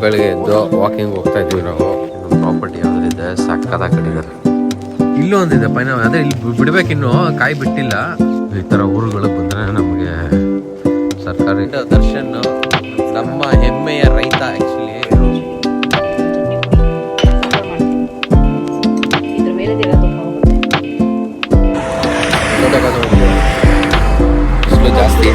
ಬೆಳಗ್ಗೆ ಎದ್ದು ವಾಕಿಂಗ್ ಹೋಗ್ತಾ ಇದ್ದೀವಿ ನಾವು. ಪ್ರಾಪರ್ಟಿ ಯಾವುದಿದೆ ಸಕ್ಕತ್ತಾಗಿ ಕಟ್ಟಿದ್ದಾರೆ. ಇಲ್ಲೂ ಒಂದಿದೆ ಪೈನ, ಅದೇ ಇಲ್ಲಿ ಬಿಡ್ಬೇಕಿನ್ನು ಕಾಯಿ ಬಿಟ್ಟಿಲ್ಲ. ಈ ಥರ ಊರುಗಳಿಗೆ ಬಂದರೆ ನಮಗೆ ಸರ್ಕಾರಿ ದರ್ಶನ್ ನಮ್ಮ ಹೆಮ್ಮೆಯ ರೈತ. ಆ್ಯಕ್ಚುಲಿ ಬಿಸಿಲು ಜಾಸ್ತಿ.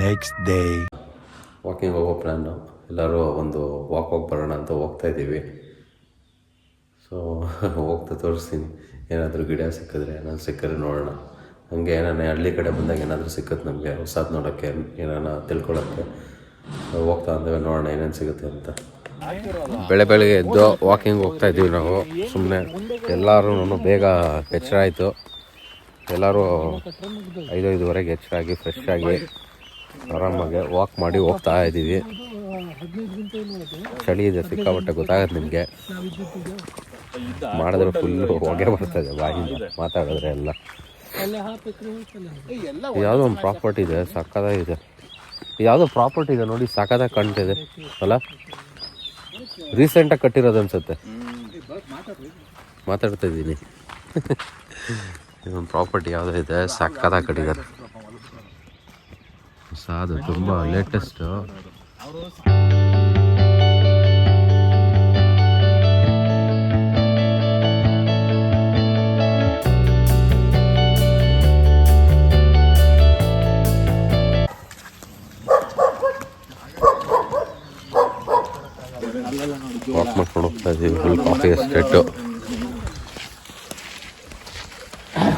ನೆಕ್ಸ್ಟ್ ಡೇ ವಾಕಿಂಗ್ ಹೋಗೋ ಪ್ಲ್ಯಾನು. ಎಲ್ಲರೂ ಒಂದು ವಾಕ್ ಹೋಗಿ ಬರೋಣ ಅಂತ ಹೋಗ್ತಾ ಇದ್ದೀವಿ. ಸೊ ಹೋಗ್ತಾ ತೋರಿಸ್ತೀನಿ. ಏನಾದರೂ ಗಿಡ ಸಿಕ್ಕಿದ್ರೆ, ಏನಾದ್ರು ಸಿಕ್ಕಿದ್ರೆ ನೋಡೋಣ. ಹಾಗೆ ನಾನು ಹಳ್ಳಿ ಕಡೆ ಬಂದಾಗ ಏನಾದರೂ ಸಿಕ್ಕುತ್ತೆ ನಮಗೆ ಹೊಸದು ನೋಡೋಕ್ಕೆ, ಏನಾರ ತಿಳ್ಕೊಳ್ಳೋಕ್ಕೆ. ಹೋಗ್ತಾ ಅಂದೇವೆ, ನೋಡೋಣ ಏನೇನು ಸಿಗುತ್ತೆ ಅಂತ. ಬೆಳಗ್ಗೆ ಎದ್ದು ವಾಕಿಂಗ್ ಹೋಗ್ತಾ ಇದ್ದೀವಿ ನಾವು. ಸುಮ್ಮನೆ ಎಲ್ಲರೂ ಬೇಗ ಎಚ್ಚರ ಆಯಿತು. ಎಲ್ಲರೂ 5:05ವರೆಗೆ ಎಚ್ಚರ ಆಗಿ ಫ್ರೆಶ್ ಆಗಿ ಆರಾಮಾಗಿ ವಾಕ್ ಮಾಡಿ ಹೋಗ್ತಾ ಇದ್ದೀವಿ. ಚಳಿ ಇದೆ ಸಿಕ್ಕಾಪಟ್ಟೆ, ಗೊತ್ತಾಗತ್ತೆ ನಿಮಗೆ. ಮಾಡಿದ್ರೆ ಫುಲ್ಲು ಹೊಗೆ ಬರ್ತದೆ ಬಾಯಿಂದ ಮಾತಾಡಿದ್ರೆ ಎಲ್ಲ. ಯಾವುದೋ ಒಂದು ಪ್ರಾಪರ್ಟಿ ಇದೆ, ಸಕ್ಕತ್ತಾಗಿದೆ. ಯಾವುದೋ ಪ್ರಾಪರ್ಟಿ ಇದೆ ನೋಡಿ, ಸಕ್ಕತ್ತಾಗಿ ಕಾಣ್ತಿದೆ ಅಲ್ಲ. ರೀಸೆಂಟಾಗಿ ಕಟ್ಟಿರೋದು ಅನ್ಸುತ್ತೆ. ಮಾತಾಡ್ತಾ ಇದ್ದೀನಿ. ಇದೊಂದು ಪ್ರಾಪರ್ಟಿ ಯಾವುದೋ ಇದೆ, ಸಕ್ಕತ್ತಾಗಿ ಕಟ್ಟಿದ್ದಾರೆ. ಅದು ತುಂಬ ಲೇಟೆಸ್ಟು. ವಾಕ್ ಮಾಡ್ಕೊಂಡು ಹೋಗ್ತಾ ಇದ್ದೀವಿ. Full coffee estate.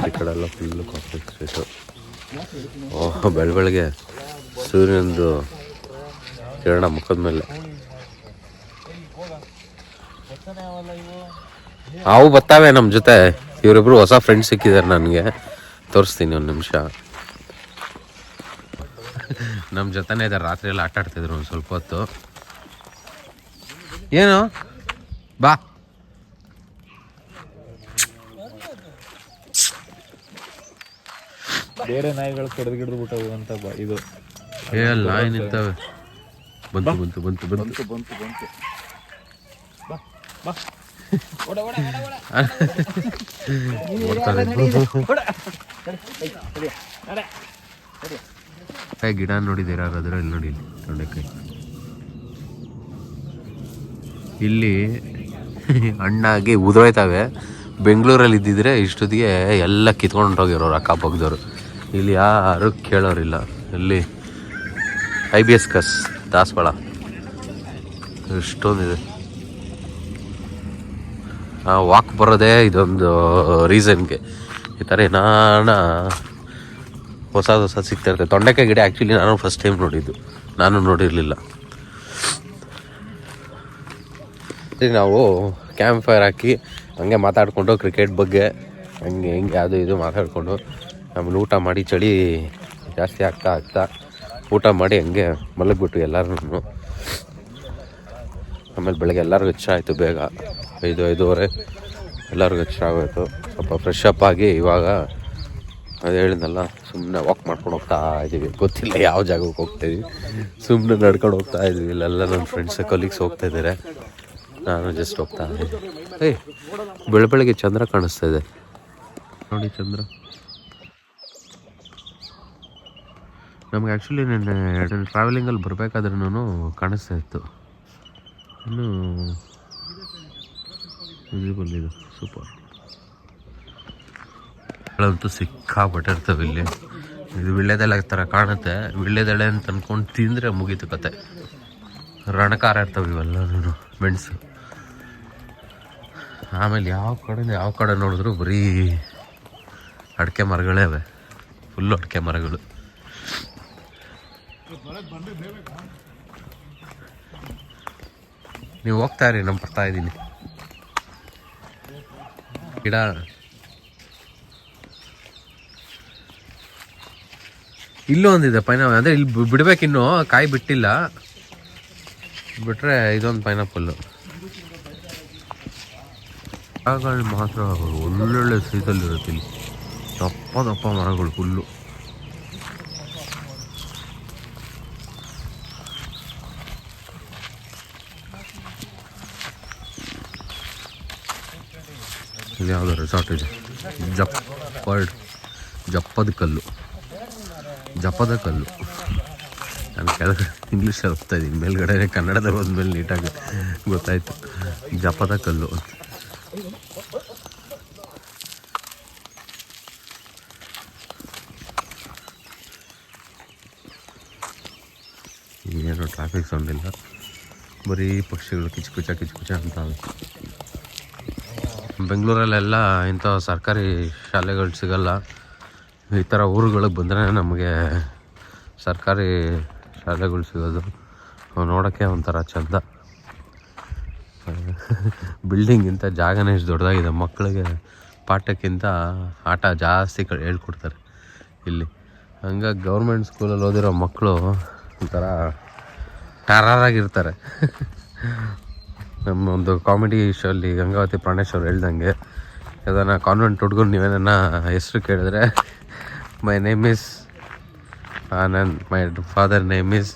ಈ ಕಡೆ ಎಲ್ಲ ಫುಲ್ಲು ಕಾಫಿ ಎಸ್ಟೇಟು. ಓಹ್, ಬೆಳಗ್ಗೆ ಸೂರ್ಯನದು ಕಿರಣ ಮುಖದ ಮೇಲೆ. ಅವು ಬರ್ತಾವೆ ನಮ್ಮ ಜೊತೆ. ಇವರಿಬ್ರು ಹೊಸ ಫ್ರೆಂಡ್ಸ್ ಸಿಕ್ಕಿದ್ದಾರೆ ನನಗೆ. ತೋರಿಸ್ತೀನಿ ಒಂದು ನಿಮಿಷ. ನಮ್ಮ ಜೊತೆನೇ ಇದ್ದಾರೆ. ರಾತ್ರಿ ಎಲ್ಲ ಆಟ ಆಡ್ತಿದ್ರು ಒಂದು ಸ್ವಲ್ಪ ಹೊತ್ತು. ಏನು ಬಾ, ಬೇರೆ ನಾಯಿಗಳು ಕೆಡದು ಬಿಟ್ಟವು ಅಂತ ಇದು ಎಲ್ಲ ನಾಯಿ ನಿಂತವೆ. ಬಂತು ಬಂತು ಬಂತು ಬಂತು ಬಂತು ಬಂತು ಗಿಡ ನೋಡಿದ್ದೀರಾ? ಅದ್ರಲ್ಲಿ ನೋಡಿ, ತೊಂಡೆಕಾಯಿ. ಇಲ್ಲಿ ಹಣ್ಣಾಗಿ ಉದುರೋಯ್ತವೆ. ಬೆಂಗಳೂರಲ್ಲಿ ಇದ್ದಿದ್ರೆ ಇಷ್ಟೊತ್ತಿಗೆ ಎಲ್ಲ ಕಿತ್ಕೊಂಡು ಹೋಗಿರೋರು ಅಕ್ಕಪಕ್ಕದವರು. ಇಲ್ಲಿ ಯಾರು ಕೇಳೋರಿಲ್ಲ. ಇಲ್ಲಿ IBSCS ದಾಸವಾಳ ಎಷ್ಟೊಂದಿದೆ. ವಾಕ್ ಬರೋದೇ ಇದೊಂದು ರೀಸನ್ಗೆ. ಈ ಥರ ಏನಾನ ಹೊಸದು ಸಿಗ್ತಾ ಇರ್ತದೆ. ತೊಂಡೆಕಾಯಿ ಗಿಡ ಆ್ಯಕ್ಚುಲಿ ನಾನು ಫಸ್ಟ್ ಟೈಮ್ ನೋಡಿದ್ದು, ನಾನು ನೋಡಿರಲಿಲ್ಲ. ನಾವು ಕ್ಯಾಂಪ್ ಫೈರ್ ಹಾಕಿ ಹಂಗೆ ಮಾತಾಡಿಕೊಂಡು ಕ್ರಿಕೆಟ್ ಬಗ್ಗೆ ಹಂಗೆ ಹಿಂಗೆ ಅದು ಇದು ಮಾತಾಡಿಕೊಂಡು ಆಮೇಲೆ ಊಟ ಮಾಡಿ, ಚಳಿ ಜಾಸ್ತಿ ಆಗ್ತಾ ಊಟ ಮಾಡಿ ಹಂಗೆ ಮಲಗಿಬಿಟ್ಟು ಎಲ್ಲರೂ. ಆಮೇಲೆ ಬೆಳಗ್ಗೆ ಎಲ್ಲರಿಗೂ ಎಚ್ಚರ ಆಯಿತು. ಬೇಗ 5:05 ಎಲ್ಲರಿಗೂ ಎಚ್ಚರ ಆಗೋಯ್ತು. ಸ್ವಲ್ಪ ಫ್ರೆಶ್ ಅಪ್ ಆಗಿ ಇವಾಗ ಅದು ಹೇಳಿದ್ನಲ್ಲ, ಸುಮ್ಮನೆ ವಾಕ್ ಮಾಡ್ಕೊಂಡು ಹೋಗ್ತಾ ಇದ್ದೀವಿ. ಗೊತ್ತಿಲ್ಲ ಯಾವ ಜಾಗಕ್ಕೆ ಹೋಗ್ತಾಯಿದ್ದೀವಿ, ಸುಮ್ಮನೆ ನಡ್ಕೊಂಡು ಹೋಗ್ತಾ ಇದ್ದೀವಿ. ಇಲ್ಲೆಲ್ಲ ನನ್ನ ಫ್ರೆಂಡ್ಸ್ ಕೊಲೀಗ್ಸ್ ಹೋಗ್ತಾ ಇದ್ದಾರೆ, ನಾನು ಜಸ್ಟ್ ಹೋಗ್ತಾ ಇದ್ದೀನಿ. ಬೆಳಗ್ಗೆ ಚಂದ್ರ ಕಾಣಿಸ್ತಾ ಇದೆ ನೋಡಿ. ಚಂದ್ರ ನಮ್ಗೆ ಆ್ಯಕ್ಚುಲಿ ನೆನ್ನೆ ಟ್ರಾವೆಲಿಂಗಲ್ಲಿ ಬರಬೇಕಾದ್ರೂ ಕಾಣಿಸ್ತಾ ಇತ್ತು. ಇನ್ನೂ ವಿಸಿಬಲ್ ಇದು. ಸೂಪರ್. ಅಂತೂ ಸಿಕ್ಕಾಪಟ್ಟೆ ಇರ್ತವೆ ಇಲ್ಲಿ. ಇದು ವಿಳ್ಳೆದೆಲೆ ಥರ ಕಾಣುತ್ತೆ. ವಿಳ್ಳೆದೆಲೆ ಅಂತ ಅಂದ್ಕೊಂಡು ತಿಂದರೆ ಮುಗೀತು ಕತೆ. ರಣಕಾರ ಇರ್ತವೆ ಇವೆಲ್ಲನೂ. ಮೆಣಸು. ಆಮೇಲೆ ಯಾವ ಕಡೆ ನೋಡಿದ್ರು ಬರೀ ಅಡಿಕೆ ಮರಗಳೇ ಅವೆ. ಫುಲ್ಲು ಅಡಿಕೆ ಮರಗಳು. ನೀವು ಹೋಗ್ತಾ ಇರಿ, ನಾನು ಬರ್ತಾ ಇದ್ದೀನಿ. ಗಿಡ ಇಲ್ಲೂ ಒಂದಿದೆ ಪೈನಾಪಲ್, ಅಂದರೆ ಇಲ್ಲಿ ಬಿಡ್ಬೇಕಿನ್ನು, ಕಾಯಿ ಬಿಟ್ಟಿಲ್ಲ, ಬಿಟ್ರೆ ಇದೊಂದು ಪೈನಾಪಲ್ಲು. ಮರಗಳು ಮಾತ್ರ ಒಳ್ಳೊಳ್ಳೆ ಸೈಜಲ್ಲಿರುತ್ತೆ ಇಲ್ಲಿ, ದಪ್ಪ ದಪ್ಪ ಮರಗಳು ಫುಲ್ಲು. ಇಲ್ಲಿ ಯಾವುದೋ ರೆಸಾರ್ಟ್ ಇದೆ, ಜಪ್ಪದ ಕಲ್ಲು. ನಾನು ಕೆಳಗಡೆ ಇಂಗ್ಲೀಷಲ್ಲಿ ಓದ್ತಾ ಇದ್ದೀನಿ, ಮೇಲ್ಗಡೆ ಕನ್ನಡದಲ್ಲಿ ಹೋದ್ಮೇಲೆ ನೀಟಾಗಿ ಗೊತ್ತಾಯಿತು, ಜಪದ ಕಲ್ಲು ಅಂತ. ಏನು ಟ್ರಾಫಿಕ್ ಸೌಂಡ್ ಇಲ್ಲ, ಬರೀ ಪಕ್ಷಿಗಳು ಕಿಚುಕುಚ ಅಂತ. ಬೆಂಗಳೂರಲ್ಲೆಲ್ಲ ಇಂಥ ಸರ್ಕಾರಿ ಶಾಲೆಗಳು ಸಿಗಲ್ಲ, ಈ ಥರ ಊರುಗಳಿಗೆ ಬಂದರೆ ನಮಗೆ ಸರ್ಕಾರಿ ಶಾಲೆಗಳು ಸಿಗೋದು. ನೋಡೋಕ್ಕೆ ಒಂಥರ ಚೆಂದ. ಬಿಲ್ಡಿಂಗಿಂತ ಜಾಗನೇ ಇಷ್ಟು ದೊಡ್ಡದಾಗಿದೆ, ಮಕ್ಕಳಿಗೆ ಪಾಠಕ್ಕಿಂತ ಆಟ ಜಾಸ್ತಿ ಹೇಳ್ಕೊಡ್ತಾರೆ ಇಲ್ಲಿ. ಹಂಗಾಗಿ ಗೌರ್ಮೆಂಟ್ ಸ್ಕೂಲಲ್ಲಿ ಓದಿರೋ ಮಕ್ಕಳು ಒಂಥರ ಟರಾರಾಗಿರ್ತಾರೆ. ನಮ್ಮ ಒಂದು ಕಾಮಿಡಿ ಶೋಲ್ಲಿ ಗಂಗಾವತಿ ಪ್ರಾಣೇಶ್ ಅವ್ರು ಹೇಳ್ದಂಗೆ, ಅದನ್ನು ಕಾನ್ವೆಂಟ್ ಹುಡುಗರು ನೀವೇನ ಹೆಸರು ಕೇಳಿದ್ರೆ my name is Anand, my father name is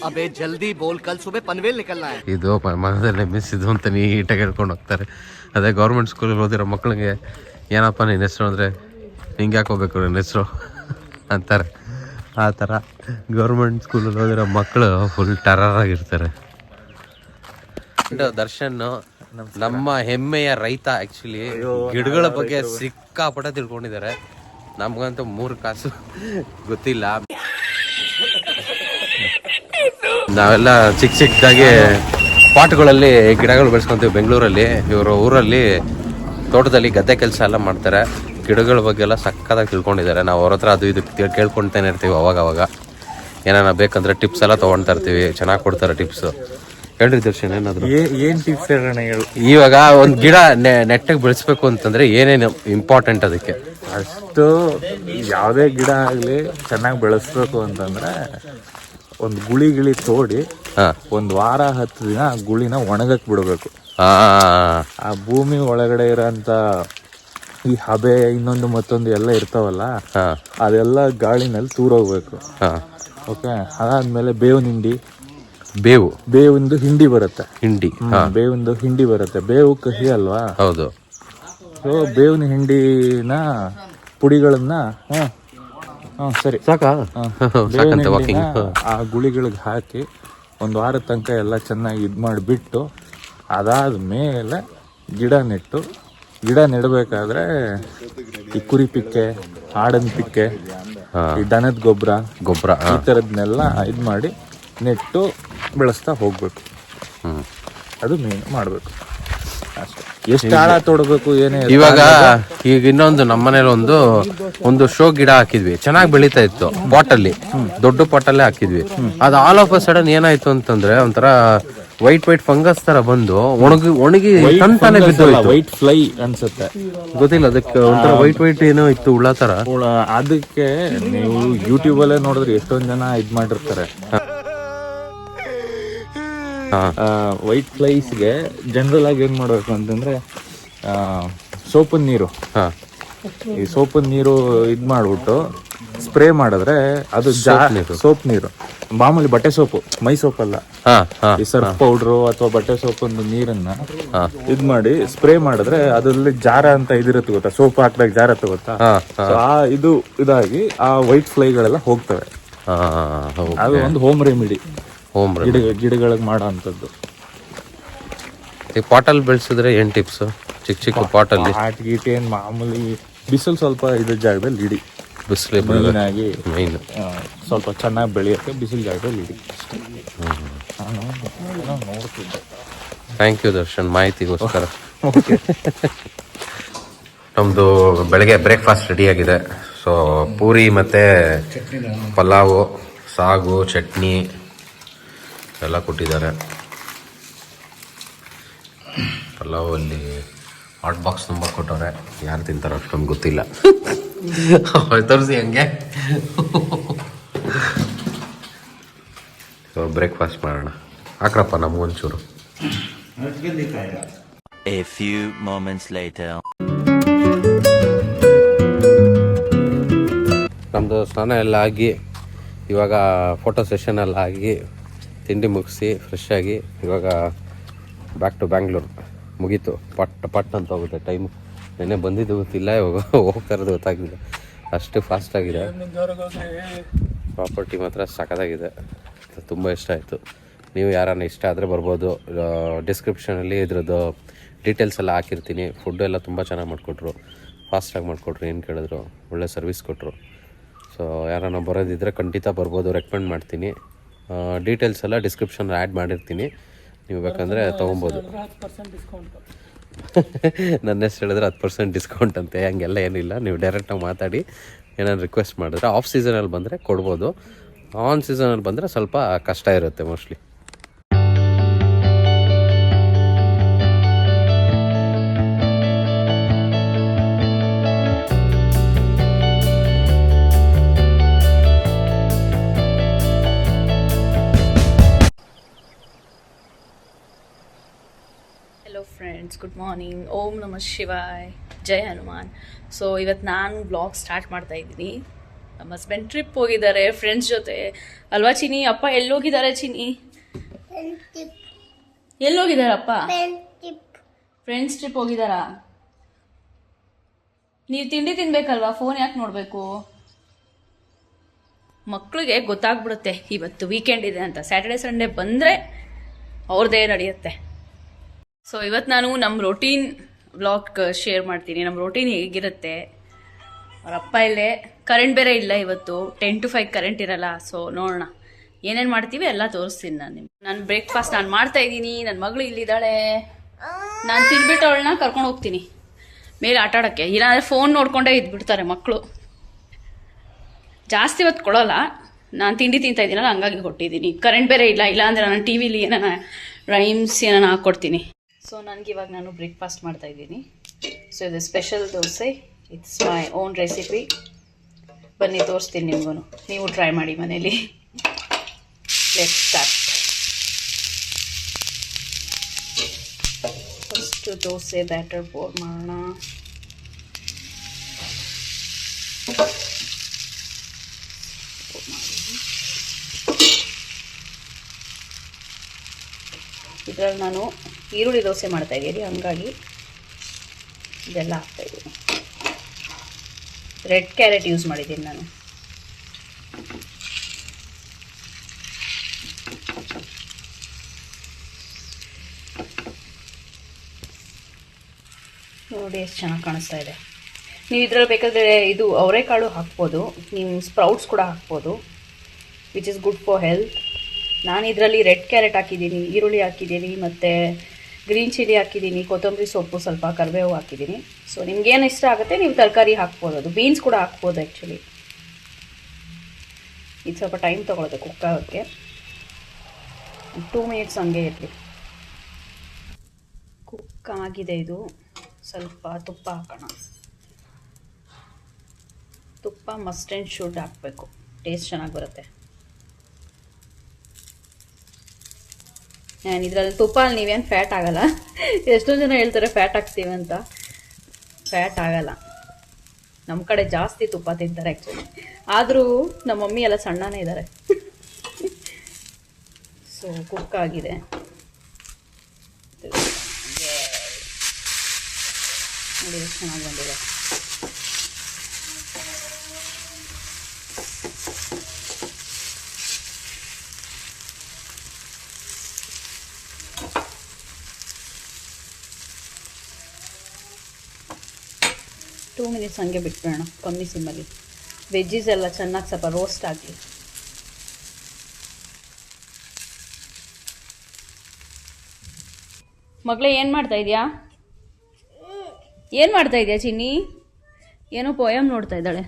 ಅಬೇ ಜಲ್ದಿ ಬೋಲ್, ಕಲ್ ಸುಬೆ ಪನ್ವೇಲ್ ನಿಕಲ್ನಾ ಹೈ, ಇದು ಮದರ್ ನೇಮ್ ಇಸ್ ಇದು ಅಂತ ನೀಟಾಗಿ ಹೇಳ್ಕೊಂಡು ಹೋಗ್ತಾರೆ. ಅದೇ ಗೌರ್ಮೆಂಟ್ ಸ್ಕೂಲಲ್ಲಿ ಓದಿರೋ ಮಕ್ಕಳಿಗೆ ಏನಪ್ಪ ನಿನ್ನ ಹೆಸರು ಅಂದರೆ ಹಿಂಗೆ ಹಾಕೋಬೇಕು ನನ್ನ ಹೆಸರು ಅಂತಾರೆ. ಆ ಥರ ಗೌರ್ಮೆಂಟ್ ಸ್ಕೂಲಲ್ಲಿ ಓದಿರೋ ಮಕ್ಕಳು ಫುಲ್ ಟರಾರಾಗಿರ್ತಾರೆ. ದರ್ಶನ್ ನಮ್ಮ ಹೆಮ್ಮೆಯ ರೈತ, ಆ್ಯಕ್ಚುಲಿ ಗಿಡಗಳ ಬಗ್ಗೆ ಸಿಕ್ಕಾಪಟ್ಟೆ ತಿಳ್ಕೊಂಡಿದ್ದಾರೆ. ನಮ್ಗಂತೂ 3 ಕಾಸು ಗೊತ್ತಿಲ್ಲ. ನಾವೆಲ್ಲ ಚಿಕ್ಕದಾಗಿ ಪಾಟ್ಗಳಲ್ಲಿ ಗಿಡಗಳು ಬೆಳೆಸ್ಕೊಂತೀವಿ ಬೆಂಗಳೂರಲ್ಲಿ. ಇವರು ಊರಲ್ಲಿ ತೋಟದಲ್ಲಿ ಗದ್ದೆ ಕೆಲಸ ಎಲ್ಲ ಮಾಡ್ತಾರೆ, ಗಿಡಗಳ ಬಗ್ಗೆ ಎಲ್ಲ ಸಕ್ಕತ್ತಾಗಿ ತಿಳ್ಕೊಂಡಿದ್ದಾರೆ. ನಾವು ಅವ್ರ ಹತ್ರ ಅದು ಇದು ಕೇಳ್ಕೊಳ್ತಾನೆ ಇರ್ತೀವಿ. ಅವಾಗ ಏನಾನ ಬೇಕಂದ್ರೆ ಟಿಪ್ಸ್ ಎಲ್ಲ ತೊಗೊಳ್ತಾ ಇರ್ತೀವಿ, ಚೆನ್ನಾಗಿ ಕೊಡ್ತಾರೆ ಟಿಪ್ಸು. ಹೇಳ್ರಿ ದರ್ಶನ್, ಏನಾದ್ರು ಏನು ಟಿಪ್ಸ್ ಹೇಳೋಣ ಹೇಳು. ಇವಾಗ ಒಂದು ಗಿಡ ನೆಟ್ಟಿಗೆ ಬೆಳೆಸ್ಬೇಕು ಅಂತಂದ್ರೆ ಏನೇನು ಇಂಪಾರ್ಟೆಂಟ್ ಅದಕ್ಕೆ? ಅಷ್ಟು ಯಾವುದೇ ಗಿಡ ಆಗಲಿ ಚೆನ್ನಾಗಿ ಬೆಳೆಸ್ಬೇಕು ಅಂತಂದರೆ ಒಂದು ಗುಳಿ ತೋಡಿ ಒಂದು ವಾರ 10 ದಿನ ಆ ಗುಳಿನ ಒಣಗಕ್ಕೆ ಬಿಡಬೇಕು. ಆ ಭೂಮಿ ಒಳಗಡೆ ಇರೋಂಥ ಈ ಹಬೆ ಇನ್ನೊಂದು ಮತ್ತೊಂದು ಎಲ್ಲ ಇರ್ತಾವಲ್ಲ, ಅದೆಲ್ಲ ಗಾಳಿನಲ್ಲಿ ತೂರೋಗ್ಬೇಕು. ಓಕೆ, ಅದಾದ್ಮೇಲೆ ಬೇವಿಂದು ಹಿಂಡಿ ಬರುತ್ತೆ. ಬೇವಿಂದು ಹಿಂಡಿ ಬರುತ್ತೆ. ಬೇವು ಕಹಿ ಅಲ್ವಾ? ಹೌದು. ಸೊ ಬೇವಿನ ಹಿಂಡಿನ ಪುಡಿಗಳನ್ನ ಸರಿ ಸಾಕಾ, ಆ ಗುಳಿಗಳಿಗೆ ಹಾಕಿ ಒಂದು ವಾರದ ತನಕ ಎಲ್ಲ ಚೆನ್ನಾಗಿ ಇದು ಮಾಡಿಬಿಟ್ಟು, ಅದಾದ್ಮೇಲೆ ಗಿಡ ನೆಡಬೇಕಾದ್ರೆ ಈ ಕುರಿ ಪಿಕ್ಕೆ, ಆಡನ್ ಪಿಕ್ಕೆ, ಈ ದನದ ಗೊಬ್ಬರ ಈ ಥರದ್ನೆಲ್ಲ ಇದು ಮಾಡಿ ನೆಟ್ಟು ಬೆಳೆಸ್ತಾ ಹೋಗ್ಬೇಕು. ಅದು ಮೇನ್ ಮಾಡಬೇಕು ಅಷ್ಟೇ. ಎಷ್ಟು ಆಳ ತೋಡಬೇಕು ಏನೇ. ಈಗ ಇನ್ನೊಂದು ನಮ್ಮನೇಲಿ ಒಂದು ಶೋ ಗಿಡ ಹಾಕಿದ್ವಿ, ಚೆನ್ನಾಗಿ ಬೆಳೀತಾ ಇತ್ತು ಪಾಟಲ್ಲಿ, ದೊಡ್ಡ ಪಾಟಲ್ಲೇ ಹಾಕಿದ್ವಿ. ಅದು ಆಲ್ ಆಫ್ ಅ ಸಡನ್ ಏನಾಯ್ತು ಅಂತಂದ್ರೆ ಒಂಥರ ವೈಟ್ ಫಂಗಸ್ ತರ ಬಂದು ಒಣಗಿ ತಂತಾನೆ ಬಿದ್ದೋಯ್ತು. ವೈಟ್ ಫ್ಲೈ ಅನ್ಸುತ್ತೆ, ಗೊತ್ತಿಲ್ಲ ಅದಕ್ಕೆ. ಒಂಥರ ವೈಟ್ ಏನೋ ಇತ್ತು, ಹುಳ ತರ. ಅದಕ್ಕೆ ನೀವು ಯೂಟ್ಯೂಬ್ ಅಲ್ಲೇ ನೋಡಿದ್ರೆ ಎಷ್ಟೊಂದ್ ಜನ ಇದ್ ಮಾಡಿರ್ತಾರೆ. ವೈಟ್ ಫ್ಲೈಸ್ಗೆ ಜನರಲ್ ಆಗಿ ಏನ್ ಮಾಡ್ಬೇಕು ಅಂತಂದ್ರೆ ಸೋಪಿನ ನೀರು, ಈ ಸೋಪಿನ ನೀರು ಇದ್ ಮಾಡ್ಬಿಟ್ಟು ಸ್ಪ್ರೇ ಮಾಡಿದ್ರೆ ಅದು ಸೋಪ್ ನೀರು, ಮಾಮೂಲಿ ಬಟ್ಟೆ ಸೋಪು, ಮೈ ಸೋಪ್ ಅಲ್ಲ, ಈ ಸರ್ಫ್ ಪೌಡ್ರು ಅಥವಾ ಬಟ್ಟೆ ಸೋಪೊಂದು ನೀರನ್ನ ಇದ್ ಮಾಡಿ ಸ್ಪ್ರೇ ಮಾಡಿದ್ರೆ ಅದ್ರಲ್ಲಿ ಜಾರ ಅಂತ ಇದಿರುತ್ತೆ ಗೊತ್ತಾ, ಸೋಪ್ ಹಾಕಿದಾಗ ಜಾರ ಗೊತ್ತಾ, ಇದು ಇದಾಗಿ ಆ ವೈಟ್ ಫ್ಲೈಗಳೆಲ್ಲ ಹೋಗ್ತವೆ. ಅದು ಒಂದು ಹೋಮ್ ರೆಮಿಡಿ, ಗಿಡಗಳಿಗೆ ಮಾಡೋ ಅಂಥದ್ದು. ಈ ಪಾಟಲ್ಲಿ ಬೆಳೆಸಿದ್ರೆ ಏನ್ ಟಿಪ್ಸ್? ಚಿಕ್ಕ ಪಾಟಲ್ಲಿ ಏನ್ ಮಾಮೂಲಿ ಬಿಸಿಲು ಸ್ವಲ್ಪ ಇದ್ರ ಜಾಗದಲ್ಲಿ ಇಡಿ, ಬಿಸಿಲು ಮೇನ್ ಸ್ವಲ್ಪ ಚೆನ್ನಾಗಿ ಬೆಳೆಯೋಕ್ಕೆ ಬಿಸಿಲು ಜಾಗದಲ್ಲಿ ಇಡಿ. ನೋಡ್ತಿದ್ದೆ. ಥ್ಯಾಂಕ್ ಯು ದರ್ಶನ್ ಮಾಹಿತಿಗೋಸ್ಕರ. ನಮ್ಮದು ಬೆಳಗ್ಗೆ ಬ್ರೇಕ್ಫಾಸ್ಟ್ ರೆಡಿಯಾಗಿದೆ. ಸೊ ಪೂರಿ ಮತ್ತು ಪಲಾವು, ಸಾಗು, ಚಟ್ನಿ ಎಲ್ಲ ಕೊಟ್ಟಿದ್ದಾರೆ. ಪಲಾವಲ್ಲಿ ಹಾಟ್ ಬಾಕ್ಸ್ ತುಂಬ ಕೊಟ್ಟವ್ರೆ. ಯಾರು ತಿಂತಾರೋ ಅಷ್ಟೊಂದು ಗೊತ್ತಿಲ್ಲ. ತೋರಿಸಿ ಹಂಗೆ ಸೊ ಬ್ರೇಕ್ಫಾಸ್ಟ್ ಮಾಡೋಣ. ಹಾಕ್ರಪ್ಪ ನಮಗೊಂಚೂರು. A few moments later. ನಮ್ಮದು ಸ್ನಾನ ಎಲ್ಲ ಆಗಿ ಇವಾಗ ಫೋಟೋ ಸೆಷನ್ ಎಲ್ಲ ಆಗಿ ತಿಂಡಿ ಮುಗಿಸಿ ಫ್ರೆಶ್ ಆಗಿ ಇವಾಗ ಬ್ಯಾಕ್ ಟು ಬ್ಯಾಂಗ್ಳೂರು. ಮುಗೀತು, ಪಟ್ ಅಂತ ಹೋಗುತ್ತೆ ಟೈಮು. ನೆನ್ನೆ ಬಂದಿದ್ದು ಗೊತ್ತಿಲ್ಲ, ಇವಾಗ ಹೋಗ್ತಾ ಇರೋದು ಗೊತ್ತಾಗಿದೆ. ಅಷ್ಟು ಫಾಸ್ಟಾಗಿದೆ. ಪ್ರಾಪರ್ಟಿ ಮಾತ್ರ ಸಖತ್ತಾಗಿದೆ, ತುಂಬ ಇಷ್ಟ ಆಯಿತು. ನೀವು ಯಾರನ್ನ ಇಷ್ಟ ಆದರೆ ಬರ್ಬೋದು. ಡಿಸ್ಕ್ರಿಪ್ಷನಲ್ಲಿ ಇದ್ರದ್ದು ಡೀಟೇಲ್ಸ್ ಎಲ್ಲ ಹಾಕಿರ್ತೀನಿ. ಫುಡ್ಡು ಎಲ್ಲ ತುಂಬ ಚೆನ್ನಾಗಿ ಮಾಡಿಕೊಟ್ರು, ಫಾಸ್ಟಾಗಿ ಮಾಡಿಕೊಟ್ರು, ಏನು ಕೇಳಿದ್ರು ಒಳ್ಳೆ ಸರ್ವಿಸ್ ಕೊಟ್ಟರು. ಸೊ ಯಾರನ್ನ ಬರೋದಿದ್ದರೆ ಖಂಡಿತ ಬರ್ಬೋದು, ರೆಕಮೆಂಡ್ ಮಾಡ್ತೀನಿ. ಡೀಟೇಲ್ಸ್ ಎಲ್ಲ ಡಿಸ್ಕ್ರಿಪ್ಷನಲ್ಲಿ ಆ್ಯಡ್ ಮಾಡಿರ್ತೀನಿ, ನೀವು ಬೇಕಂದರೆ ತೊಗೊಬೋದು. ನನ್ನ ಹೆಸರು ಹೇಳಿದ್ರೆ 10% ಡಿಸ್ಕೌಂಟ್ ಅಂತೆ, ಹಂಗೆಲ್ಲ ಏನಿಲ್ಲ. ನೀವು ಡೈರೆಕ್ಟಾಗಿ ಮಾತಾಡಿ ಏನಾದ್ರು ರಿಕ್ವೆಸ್ಟ್ ಮಾಡಿದ್ರೆ ಆಫ್ ಸೀಸನಲ್ಲಿ ಬಂದರೆ ಕೊಡ್ಬೋದು. ಆನ್ ಸೀಸನಲ್ಲಿ ಬಂದರೆ ಸ್ವಲ್ಪ ಕಷ್ಟ ಇರುತ್ತೆ mostly. Hello friends, good morning. ಓಂ ನಮಃ ಶಿವಾಯ್, ಜೈ ಹನುಮಾನ್. ಸೊ ಇವತ್ತು ನಾನು ಬ್ಲಾಗ್ ಸ್ಟಾರ್ಟ್ ಮಾಡ್ತಾ ಇದ್ದೀನಿ. ನಮ್ಮ ಹಸ್ಬೆಂಡ್ ಟ್ರಿಪ್ ಹೋಗಿದ್ದಾರೆ ಫ್ರೆಂಡ್ಸ್ ಜೊತೆ, ಅಲ್ವಾ ಚಿನಿ? ಅಪ್ಪ ಎಲ್ಲೋಗಿದ್ದಾರೆ ಚಿನಿ? ಎಲ್ಲೋಗಿದ್ದಾರಪ್ಪ? ಫ್ರೆಂಡ್ಸ್ ಟ್ರಿಪ್ ಹೋಗಿದ್ದಾರಾ? ನೀವು ತಿಂಡಿ ತಿನ್ಬೇಕಲ್ವಾ, ಫೋನ್ ಯಾಕೆ ನೋಡಬೇಕು? ಮಕ್ಕಳಿಗೆ ಗೊತ್ತಾಗ್ಬಿಡುತ್ತೆ ಇವತ್ತು ವೀಕೆಂಡ್ ಇದೆ ಅಂತ. ಸ್ಯಾಟರ್ಡೆ ಸಂಡೇ ಬಂದರೆ ಅವ್ರದ್ದೇ ನಡೆಯುತ್ತೆ. ಸೊ ಇವತ್ತು ನಾನು ನಮ್ಮ ರೊಟೀನ್ ವ್ಲಾಗ್ ಶೇರ್ ಮಾಡ್ತೀನಿ. ನಮ್ಮ ರೊಟೀನ್ ಹೇಗಿರುತ್ತೆ. ಅವ್ರ ಅಪ್ಪ ಇಲ್ಲೇ, ಕರೆಂಟ್ ಬೇರೆ ಇಲ್ಲ ಇವತ್ತು, 10 to 5 ಕರೆಂಟ್ ಇರಲ್ಲ. ಸೊ ನೋಡೋಣ ಏನೇನು ಮಾಡ್ತೀವಿ ಎಲ್ಲ ತೋರಿಸ್ತೀನಿ ನಾನು ನಿಮ್ಗೆ. ನಾನು ಬ್ರೇಕ್ಫಾಸ್ಟ್ ನಾನು ಮಾಡ್ತಾ ಇದ್ದೀನಿ. ನನ್ನ ಮಗಳು ಇಲ್ಲಿದ್ದಾಳೆ. ನಾನು ತಿನ್ಬಿಟ್ಟು ಅವಳನ್ನ ಕರ್ಕೊಂಡು ಹೋಗ್ತೀನಿ ಮೇಲೆ ಆಟ ಆಡೋಕ್ಕೆ. ಇಲ್ಲಾಂದರೆ ಫೋನ್ ನೋಡ್ಕೊಂಡೇ ಇದ್ಬಿಡ್ತಾರೆ ಮಕ್ಕಳು. ಜಾಸ್ತಿ ಹೊತ್ತು ಕೊಡೋಲ್ಲ, ನಾನು ತಿಂಡಿ ತಿಂತಾ ಇದ್ದೀನಲ್ಲ ಹಂಗಾಗಿ ಕೊಟ್ಟಿದ್ದೀನಿ. ಕರೆಂಟ್ ಬೇರೆ ಇಲ್ಲ, ಇಲ್ಲಾಂದರೆ ನಾನು ಟಿ ವಿಲಿ ಏನಾನ ರೈಮ್ಸ್ ಏನಾನ ಹಾಕ್ಕೊಡ್ತೀನಿ. ಸೊ ನನಗಿವಾಗ ನಾನು ಬ್ರೇಕ್ಫಾಸ್ಟ್ ಮಾಡ್ತಾ ಇದ್ದೀನಿ. ಸೊ ಇದು special dosa, it's my own recipe. ಬನ್ನಿ ತೋರಿಸ್ತೀನಿ ನಿಮಗೂ, ನೀವು ಟ್ರೈ ಮಾಡಿ ಮನೇಲಿ. Let's start. First dosa batter pour ಮಾಡೋಣ. ಇದರಲ್ಲಿ ನಾನು ಈರುಳ್ಳಿ ದೋಸೆ ಮಾಡ್ತಾ ಇದ್ದೀನಿ, ಹಂಗಾಗಿ ಇದೆಲ್ಲ ಹಾಕ್ತಾಯಿದ್ದೀನಿ. ರೆಡ್ ಕ್ಯಾರೆಟ್ ಯೂಸ್ ಮಾಡಿದ್ದೀನಿ ನಾನು. ನೋಡಿ ಎಷ್ಟು ಚೆನ್ನಾಗಿ ಕಾಣಿಸ್ತಾ ಇದೆ. ನೀವು ಇದರಲ್ಲಿ ಬೇಕಾದರೆ ಇದು ಅವರೆಕಾಳು ಹಾಕ್ಬೋದು, ನೀವು ಸ್ಪ್ರೌಟ್ಸ್ ಕೂಡ ಹಾಕ್ಬೋದು, which is good for health. ನಾನು ಇದರಲ್ಲಿ ರೆಡ್ ಕ್ಯಾರೆಟ್ ಹಾಕಿದ್ದೀನಿ, ಈರುಳ್ಳಿ ಹಾಕಿದ್ದೀನಿ, ಮತ್ತು ಗ್ರೀನ್ ಚಿಲ್ಲಿ ಹಾಕಿದ್ದೀನಿ, ಕೊತ್ತಂಬರಿ ಸೊಪ್ಪು, ಸ್ವಲ್ಪ ಕರಿಬೇವು ಹಾಕಿದ್ದೀನಿ. ಸೊ ನಿಮ್ಗೇನು ಇಷ್ಟ ಆಗುತ್ತೆ ನೀವು ತರಕಾರಿ ಹಾಕ್ಬೋದು. ಅದು ಬೀನ್ಸ್ ಕೂಡ ಹಾಕ್ಬೋದು ಆ್ಯಕ್ಚುಲಿ. ಇದು ಸ್ವಲ್ಪ ಟೈಮ್ ತೊಗೊಳುತ್ತೆ ಕುಕ್ ಆಗೋಕ್ಕೆ. 2 ಮಿನಿಟ್ಸ್ ಹಂಗೆ ಇರಲಿ. ಕುಕ್ ಆಗಿದೆ ಇದು. ಸ್ವಲ್ಪ ತುಪ್ಪ ಹಾಕೋಣ. ತುಪ್ಪ ಮಸ್ಟ್ ಆ್ಯಂಡ್ ಶುಡ್ ಹಾಕಬೇಕು, ಟೇಸ್ಟ್ ಚೆನ್ನಾಗಿ ಬರುತ್ತೆ. ನಾನು ಇದರಲ್ಲಿ ತುಪ್ಪ ಅಲ್ಲಿ ನೀವೇನು ಫ್ಯಾಟ್ ಆಗೋಲ್ಲ. ಎಷ್ಟೋ ಜನ ಹೇಳ್ತಾರೆ ಫ್ಯಾಟ್ ಹಾಕ್ತೀವಿ ಅಂತ. ಫ್ಯಾಟ್ ಆಗಲ್ಲ. ನಮ್ಮ ಕಡೆ ಜಾಸ್ತಿ ತುಪ್ಪ ತಿಂತಾರೆ ಆ್ಯಕ್ಚುಲಿ. ಆದರೂ ನಮ್ಮ ಮಮ್ಮಿ ಎಲ್ಲ ಸಣ್ಣನೇ ಇದ್ದಾರೆ. ಸೊ ಕುಕ್ ಆಗಿದೆ. ನೋಡಿ ಎಷ್ಟು ಚೆನ್ನಾಗಿ ಬಂದಿದೆ. ಟೂ ಮಿನಿಟ್ಸ್ ಹಂಗೆ ಬಿಟ್ಬಿಡೋಣ ಕಮ್ಮಿ ಸಿಮ್ಮಲ್ಲಿ. ವೆಜ್ಜೀಸ್ ಎಲ್ಲ ಚೆನ್ನಾಗಿ ಸ್ವಲ್ಪ ರೋಸ್ಟ್ ಆಗಲಿ. ಮಗಳೇ ಏನು ಮಾಡ್ತಾ ಇದೆಯಾ? ಏನು ಮಾಡ್ತಾ ಇದೆಯಾ ಚಿನ್ನಿ? ಏನೋ ಪೋಯಮ್ ನೋಡ್ತಾ ಇದ್ದಾಳೆ.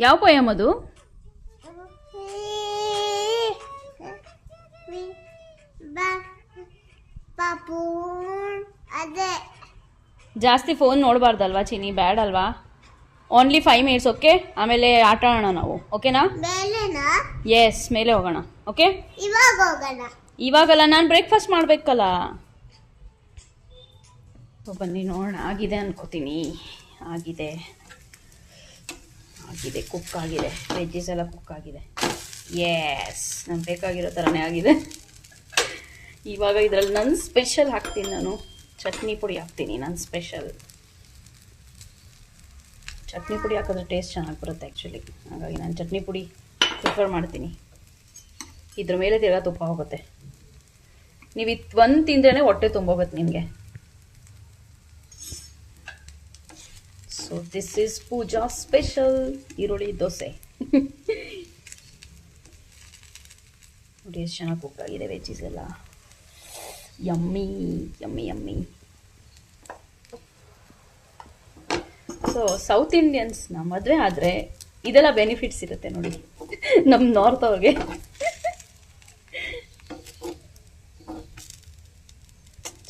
ಯಾವ ಪೋಯಮ್ ಅದು? ಜಾಸ್ತಿ ಫೋನ್ ನೋಡಬಾರ್ದಲ್ವಾ ಚಿನ್ನಿ? ಬ್ಯಾಡ್ ಅಲ್ವಾ? Only 5 minutes okay. ಆಮೇಲೆ ಆಟ ಆಡೋಣ ನಾವು, ಓಕೆನಾ? ಎಸ್, ಮೇಲೆ ಹೋಗೋಣ. ಓಕೆ, ಇವಾಗಲ್ಲ, ನಾನು ಬ್ರೇಕ್ಫಾಸ್ಟ್ ಮಾಡಬೇಕಲ್ಲ. ಬನ್ನಿ ನೋಡೋಣ. ಆಗಿದೆ ಅನ್ಕೋತೀನಿ. ಆಗಿದೆ, ಕುಕ್ ಆಗಿದೆ. ವೆಜ್ಜಸ್ ಎಲ್ಲ ಕುಕ್ ಆಗಿದೆ. ಎಸ್, ನಂಗೆ ಬೇಕಾಗಿರೋ ಥರನೇ ಆಗಿದೆ. ಇವಾಗ ಇದರಲ್ಲಿ ನನ್ನ ಸ್ಪೆಷಲ್ ಹಾಕ್ತೀನಿ, ನಾನು ಚಟ್ನಿ ಪುಡಿ ಹಾಕ್ತೀನಿ. ನನ್ನ ಸ್ಪೆಷಲ್ ಚಟ್ನಿ ಪುಡಿ ಹಾಕಿದ್ರೆ ಟೇಸ್ಟ್ ಚೆನ್ನಾಗಿ ಬರುತ್ತೆ ಆ್ಯಕ್ಚುಲಿ. ಹಾಗಾಗಿ ನಾನು ಚಟ್ನಿ ಪುಡಿ ಪ್ರಿಫರ್ ಮಾಡ್ತೀನಿ. ಇದ್ರ ಮೇಲೆ ತಿರ್ಗಾ ತುಪ್ಪ ಹೋಗುತ್ತೆ. ನೀವು ಇದು ಒಂದು ತಿಂದ್ರೇ ಹೊಟ್ಟೆ ತುಂಬೋಗುತ್ತೆ ನಿಮಗೆ. So this is Pooja special ಈರುಳ್ಳಿ ದೋಸೆ. ನೋಡಿ ಎಷ್ಟು ಚೆನ್ನಾಗಿ ಕುಕ್ ಆಗಿದೆ ವೆಜ್ಜೀಸ್ ಎಲ್ಲ. Yummy yummy yummy. So south ಇಂಡಿಯನ್ಸ್ನ ಮದುವೆ ಆದರೆ ಇದೆಲ್ಲ ಬೆನಿಫಿಟ್ಸ್ ಇರುತ್ತೆ ನೋಡಿ, ನಮ್ಮ ನಾರ್ತ್ ಅವ್ರಿಗೆ.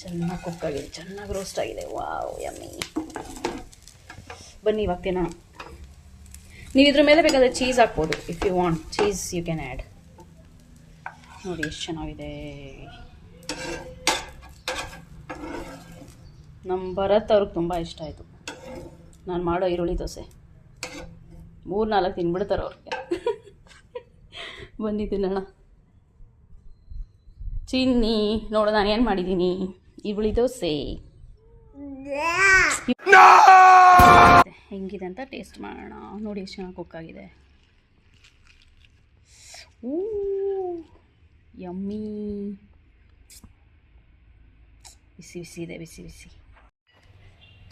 ಚೆನ್ನಾಗಿ ಕುಕ್ ಆಗಿದೆ, ಚೆನ್ನಾಗಿ ರೋಸ್ಟ್ ಆಗಿದೆ. Wow, yummy. ಬನ್ನಿ ಇವಾಗ ತಿನ್ನೋಣ. ನೀವು ಇದ್ರ ಮೇಲೆ ಬೇಕಾದರೆ ಚೀಸ್ ಹಾಕ್ಬೋದು. If you want cheese you can add. ನೋಡಿ ಎಷ್ಟು ಚೆನ್ನಾಗಿದೆ. ನಮ್ಮ ಭರತ್ ಅವ್ರಿಗೆ ತುಂಬ ಇಷ್ಟ ಆಯಿತು ನಾನು ಮಾಡೋ ಈರುಳ್ಳಿ ದೋಸೆ. 3-4 ತಿನ್ಬಿಡ್ತಾರೆ ಅವ್ರಿಗೆ. ಬನ್ನಿ ತಿನ್ನೋಣ. ಚಿನ್ನಿ ನೋಡು ನಾನು ಏನು ಮಾಡಿದ್ದೀನಿ. ಈರುಳ್ಳಿ ದೋಸೆ ಹೆಂಗಿದೆ ಅಂತ ಟೇಸ್ಟ್ ಮಾಡೋಣ. ನೋಡಿ ಎಷ್ಟು ಚೆನ್ನಾಗಿ ಕುಕ್ ಆಗಿದೆ. ಯಮ್ಮಿ. ಬಿಸಿ ಬಿಸಿ ಇದೆ, ಬಿಸಿ ಬಿಸಿ.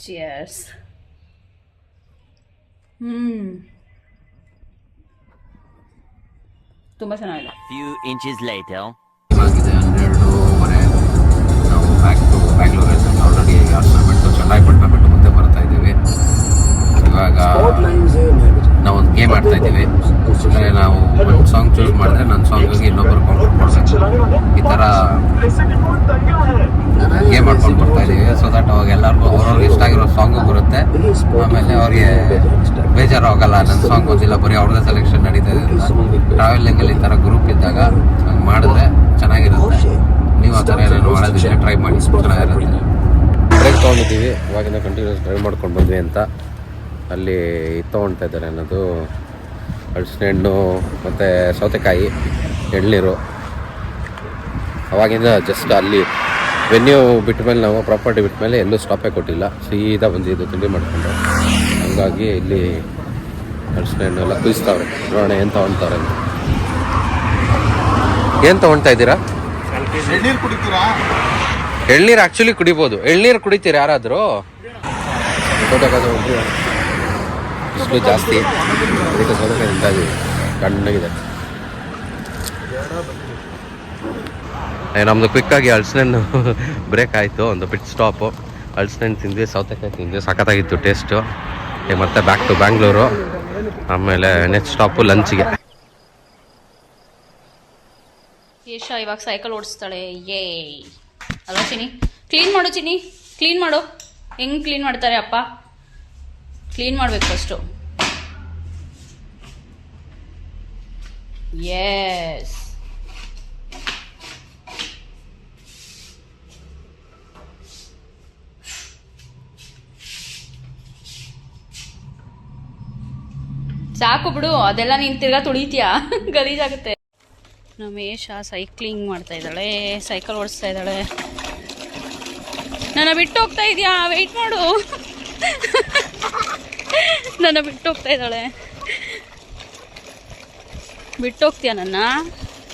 ಚಿಯರ್ಸ್. ತುಂಬ ಚೆನ್ನಾಗಿದೆ. Few inches later. ಆಗಿದೆ 12:30. ನಾವು ಬ್ಯಾಕ್ ಟು ಬ್ಯಾಂಗ್ಳೂರಲ್ಲಿ ಆಲ್ರೆಡಿ ಹಾಸನ ಬಿಟ್ಟು ಚನ್ನರಾಯಪಟ್ಟಣ ಬಿಟ್ಟು ಮತ್ತೆ ಬರ್ತಾ ಇದ್ದೀವಿ. ಇವಾಗ ನಾವೊಂದು ಗೇಮ್ ಆಡ್ತಾ ಇದ್ದೀವಿ. ಅಂದರೆ ನಾವು ಒಂದು ಸಾಂಗ್ ಚೂಸ್ ಮಾಡಿದ್ರೆ ನನ್ನ ಸಾಂಗಿಗೆ ಇನ್ನೊಬ್ಬರು ಕೌಂಟರ್ ಕೊಡಬೇಕು. ಈ ಥರ ಗೇಮ್ ಆಡ್ಕೊಂಡು ಬರ್ತಾ ಇದ್ದೀವಿ. ಸೊ ದಟ್ ಅವಾಗ ಎಲ್ಲರಿಗೂ ಅವ್ರವ್ರಿಗೆ ಇಷ್ಟ ಆಗಿರೋ ಸಾಂಗು ಬರುತ್ತೆ. ಆಮೇಲೆ ಅವ್ರಿಗೆ ಬೇಜಾರು ಆಗಲ್ಲ, ನನ್ನ ಸಾಂಗ್ ಬಂದಿಲ್ಲ, ಬರೀ ಅವ್ರದ್ದೇ ಸೆಲೆಕ್ಷನ್ ನಡೀತಾ ಇದೆ ಅಂತ. ಟ್ರಾವೆಲಿಂಗಲ್ಲಿ ಈ ಥರ ಗ್ರೂಪ್ ಇದ್ದಾಗ ಹಂಗೆ ಮಾಡಿದ್ರೆ ಚೆನ್ನಾಗಿರುತ್ತೆ. ನೀವು ಆ ಥರ ಏನೇನು ಮಾಡೋದಿದ್ರೆ ಟ್ರೈ ಮಾಡಿ, ಚೆನ್ನಾಗಿರುತ್ತೆ. ಬ್ರೇಕ್ ತೊಗೊಂಡಿದ್ದೀವಿ. ಇವಾಗಿಂದ ಕಂಟಿನ್ಯೂಸ್ ಡ್ರೈವ್ ಮಾಡ್ಕೊಂಡು ಬಂದ್ವಿ ಅಂತ ಅಲ್ಲಿ ತೊಗೊಳ್ತಾ ಇದ್ದಾರೆ ಅನ್ನೋದು ಹಲಸಿನ ಹಣ್ಣು ಮತ್ತು ಸೌತೆಕಾಯಿ, ಎಳ್ನೀರು. ಅವಾಗಿಂದ ಜಸ್ಟ್ ಅಲ್ಲಿ ವೆನ್ಯೂ ಬಿಟ್ಟ ಮೇಲೆ ನಾವು ಪ್ರಾಪರ್ಟಿ ಬಿಟ್ಟ ಮೇಲೆ ಎಲ್ಲೂ ಸ್ಟಾಪೇ ಕೊಟ್ಟಿಲ್ಲ, ಸೀದಾ ಬಂದಿದ್ದು ತಿಂಡಿ ಮಾಡಿಕೊಂಡು. ಹಂಗಾಗಿ ಇಲ್ಲಿ ಹಲಸಿನ ಹಣ್ಣು ಎಲ್ಲ ಕುದಿಸ್ತಾವ್ರೆ. ನೋಡೋಣ ಏನು ತೊಗೊಳ್ತಾರೆ ಅಂತ. ಏನು ತೊಗೊಳ್ತಾ ಇದ್ದೀರಾ? ಎಳ್ನೀರು ಆ್ಯಕ್ಚುಲಿ ಕುಡಿಬೋದು. ಎಳ್ನೀರು ಕುಡಿತೀರಾ ಯಾರಾದರೂ? ಬಿಸಿಲು ಜಾಸ್ತಿ, ಅದಕ್ಕೆ ಸೌತೆಕಾಯಿ ತಿಂತಾ ಇದ್ದೀವಿ. ಕಣ್ಣಾಗಿದೆ. ನಮ್ಮದು ಕ್ವಿಕ್ಕಾಗಿ ಹಲಸಿನ ಹಣ್ಣು ಬ್ರೇಕ್ ಆಯಿತು, ಒಂದು ಬಿಟ್ ಸ್ಟಾಪು. ಹಲಸಿನ ಹಣ್ಣು ತಿಂದ್ವಿ, ಸೌತೆಕಾಯಿ ತಿಂದ್ವಿ, ಸಖತ್ತಾಗಿತ್ತು ಟೇಸ್ಟು. ಮತ್ತೆ ಬ್ಯಾಕ್ ಟು ಬ್ಯಾಂಗ್ಳೂರು. ಆಮೇಲೆ ನೆಕ್ಸ್ಟ್ ಸ್ಟಾಪು ಲಂಚ್ಗೆ. ಯೇಷಾ ಇವಾಗ ಸೈಕಲ್ ಓಡಿಸ್ತಾಳೆ. ಯೇ ಅಲ್ವಾ ಚಿನಿ? ಕ್ಲೀನ್ ಮಾಡು ಚಿನಿ, ಕ್ಲೀನ್ ಮಾಡು. ಹೆಂಗೆ ಕ್ಲೀನ್ ಮಾಡ್ತಾರೆ ಅಪ್ಪ? ಕ್ಲೀನ್ ಮಾಡಬೇಕು ಫಸ್ಟು. ಯೆಸ್. ಸಾಕು ಬಿಡು, ಅದೆಲ್ಲ ನೀನು ತಿರ್ಗಾ ತುಳಿತೀಯಾ, ಗಲೀಜಾಗುತ್ತೆ. ನಮ್ಮ ಯೇಷಾ ಸೈಕ್ಲಿಂಗ್ ಮಾಡ್ತಾ ಇದ್ದಾಳೆ, ಸೈಕಲ್ ಓಡಿಸ್ತಾ ಇದ್ದಾಳೆ. ನನ್ನ ಬಿಟ್ಟು ಹೋಗ್ತಾ ಇದೆಯಾ? ವೆಯ್ಟ್ ಮಾಡು. ನನ್ನ ಬಿಟ್ಟು ಹೋಗ್ತಾ ಇದ್ದಾಳೆ. ಬಿಟ್ಟು ಹೋಗ್ತೀಯ ನನ್ನ?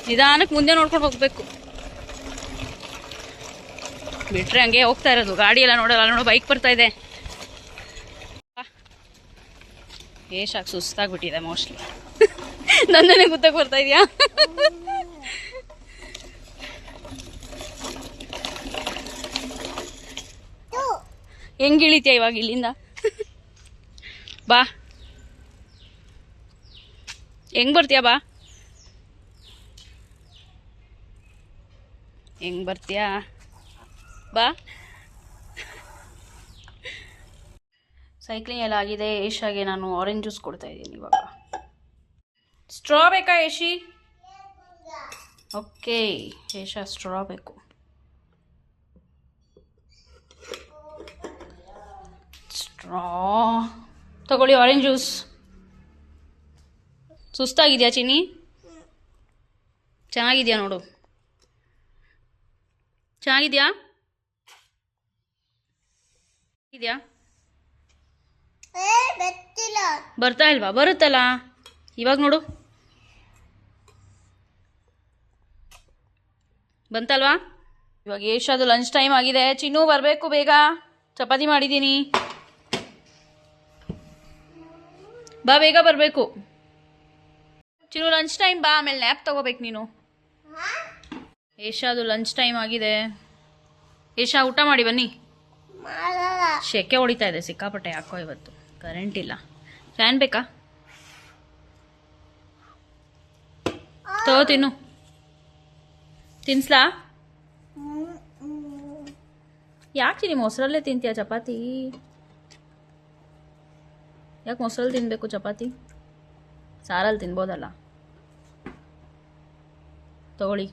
ನಿಧಾನಕ್ಕೆ ಮುಂದೆ ನೋಡ್ಕೊಂಡು ಹೋಗ್ಬೇಕು. ಬಿಟ್ರೆ ಹಂಗೆ ಹೋಗ್ತಾ ಇರೋದು. ಗಾಡಿ ಎಲ್ಲ ನೋಡಲ್ಲ, ನೋಡು ಬೈಕ್ ಬರ್ತಾ ಇದೆ. ಏಷಾಗಿ ಸುಸ್ತಾಗ್ಬಿಟ್ಟಿದೆ ಮೋಸ್ಟ್ಲಿ. ನನ್ನೇ ಗೊತ್ತಾಗಿ ಬರ್ತಾ ಇದೆಯಾ? ಹೆಂಗೆ ಇಳಿತೀಯ ಇವಾಗ ಇಲ್ಲಿಂದ? ಬಾ, ಹೆಂಗ್ ಬರ್ತೀಯ? ಬಾ, ಹೆಂಗ್ ಬರ್ತೀಯಾ? ಬಾ. ಸೈಕ್ಲಿಂಗ್ ಎಲ್ಲ ಆಗಿದೆ. ಏಷಾಗೆ ನಾನು ಆರೆಂಜ್ ಜ್ಯೂಸ್ ಕೊಡ್ತಾ ಇದ್ದೀನಿ ಇವಾಗ. ಸ್ಟ್ರಾ ಬೇಕಾ ಏಷಿ? ಓಕೆ, ಏಷಾ ಸ್ಟ್ರಾ ಬೇಕು. ಸ್ಟ್ರಾ ತಗೊಳ್ಳಿ, ಆರೆಂಜ್ ಜ್ಯೂಸ್. ಸುಸ್ತಾಗಿದೆಯಾ ಚಿನ್ನಿ? ಚೆನ್ನಾಗಿದೆಯಾ ನೋಡು, ಚೆನ್ನಾಗಿದೆಯಾ? ಇದೆಯಾ? ಬರ್ತಾ ಇಲ್ವಾ? ಬರುತ್ತಲ್ಲ ಇವಾಗ ನೋಡು, ಬಂತಲ್ವಾ? ಇವಾಗ ಏಷಾದು ಲಂಚ್ ಟೈಮ್ ಆಗಿದೆ. ಚಿನ್ನು ಬರಬೇಕು ಬೇಗ, ಚಪಾತಿ ಮಾಡಿದ್ದೀನಿ, ಬಾ ಬೇಗ ಬರಬೇಕು. ಚಿನ್ನು ಲಂಚ್ ಟೈಮ್ ಬಾ, ಆಮೇಲೆ ನ್ಯಾಪ್ ತಗೋಬೇಕು ನೀನು. ಏಷಾದು ಲಂಚ್ ಟೈಮ್ ಆಗಿದೆ. ಏಷಾ ಊಟ ಮಾಡಿ ಬನ್ನಿ. ಶೆಕೆ ಹೊಡಿತಾ ಇದೆ ಸಿಕ್ಕಾಪಟ್ಟೆ. ಯಾಕೋ ಇವತ್ತು ಕರೆಂಟ್ ಇಲ್ಲ. ಫ್ಯಾನ್ ಬೇಕಾ? ತಗೋ ತಿನ್ನು. ತಿನ್ಸ್ಲಾ? ಯಾಕೆ ಚಿನ್ನಿ ಮೊಸರಲ್ಲೇ ತಿಂತೀಯ ಚಪಾತಿ? ಯಾಕೆ ಮೊಸರಲ್ಲಿ ತಿನ್ನಬೇಕು ಚಪಾತಿ? ಸಾರಲ್ಲಿ ತಿನ್ಬೋದಲ್ಲ. ತಗೊಳ್ಳಿ.